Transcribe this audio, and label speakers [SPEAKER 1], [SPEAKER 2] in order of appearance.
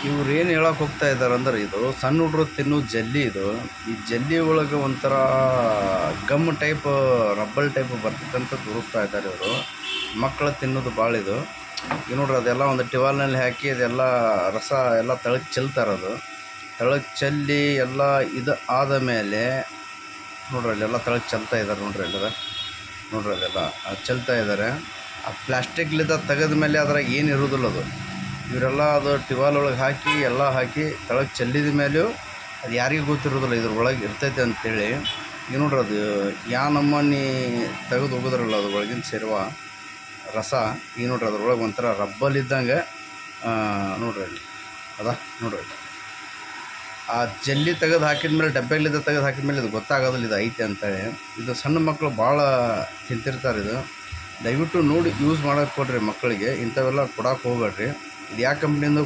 [SPEAKER 1] ಇವ್ರು ಏನು ಹೇಳಕ್ಕೆ ಹೋಗ್ತಾ ಇದ್ದಾರೆ ಅಂದ್ರೆ, ಇದು ಸಣ್ಣ ಹುಡುಗರು ತಿನ್ನೋ ಜಲ್ಲಿ. ಇದು ಈ ಜಲ್ಲಿ ಒಳಗೆ ಒಂಥರ ಗಮ್ ಟೈಪ್, ರಬ್ಬಲ್ ಟೈಪ್ ಬರ್ತಕ್ಕಂಥ ತೋರಿಸ್ತಾ ಇದ್ದಾರೆ ಇವರು. ಮಕ್ಕಳು ತಿನ್ನೋದು ಭಾಳ ಇದು. ಈಗ ನೋಡ್ರಿ, ಅದೆಲ್ಲ ಒಂದು ಟಿವಾಲ್ನಲ್ಲಿ ಹಾಕಿ ಅದೆಲ್ಲ ರಸ ಎಲ್ಲ ತಳಗೆ ಚೆಲ್ತಾರದು. ತಳಗೆ ಚೆಲ್ಲಿ ಎಲ್ಲ ಇದು ಆದ ಮೇಲೆ ನೋಡ್ರಿ ಅಲ್ಲೆಲ್ಲ ತಳಗೆ ಚೆಲ್ತಾ ಇದ್ದಾರೆ. ನೋಡ್ರಿ ಅಲ್ಲದ, ನೋಡ್ರಿ ಅದೆಲ್ಲ ಚೆಲ್ತಾ ಇದ್ದಾರೆ. ಆ ಪ್ಲಾಸ್ಟಿಕ್ಲಿಂದ ತೆಗೆದ ಮೇಲೆ ಅದ್ರಾಗ ಏನು ಇರೋದಿಲ್ಲ ಅದು. ಇವರೆಲ್ಲ ಅದು ಟಿವಾಲ್ ಒಳಗೆ ಹಾಕಿ ಎಲ್ಲ ಹಾಕಿ ತಳಗೆ ಚೆಲ್ಲಿದ ಮೇಲೂ ಅದು ಯಾರಿಗೂ ಗೊತ್ತಿರೋದಿಲ್ಲ ಇದ್ರೊಳಗೆ ಇರ್ತೈತೆ ಅಂಥೇಳಿ. ಈಗ ನೋಡ್ರಿ ಅದು ಯಾ ನಮ್ಮನೆ ತೆಗೆದು ಹೋಗೋದ್ರಲ್ಲ ಅದು ಒಳಗಿನ ಸೇರುವ ರಸ. ಈಗ ನೋಡ್ರಿ ಅದ್ರೊಳಗೆ ಒಂಥರ ರಬ್ಬಲ್ ಇದ್ದಂಗೆ ನೋಡ್ರಿ ಅಲ್ಲಿ ಅದ. ನೋಡ್ರಿ ಆ ಜಲ್ಲಿ ತೆಗೆದು ಹಾಕಿದ್ಮೇಲೆ, ಡಬ್ಬೆಲಿದ್ದ ತೆಗೆದು ಹಾಕಿದ್ಮೇಲೆ ಇದು ಗೊತ್ತಾಗೋದಿಲ್ಲ ಇದು ಐತೆ ಅಂತೇಳಿ. ಇದು ಸಣ್ಣ ಮಕ್ಕಳು ಭಾಳ ತಿಂತಿರ್ತಾರೆ. ಇದು ದಯವಿಟ್ಟು ನೋಡಿ ಯೂಸ್ ಮಾಡೋಕ್ಕೆ ಕೊಡ್ರಿ ಮಕ್ಕಳಿಗೆ. ಇಂಥವೆಲ್ಲ ಕೊಡಕ್ಕೆ ಹೋಗ್ಬೇಡ್ರಿ. ಇದು ಯಾವ ಕಂಪ್ನಿಯಿಂದ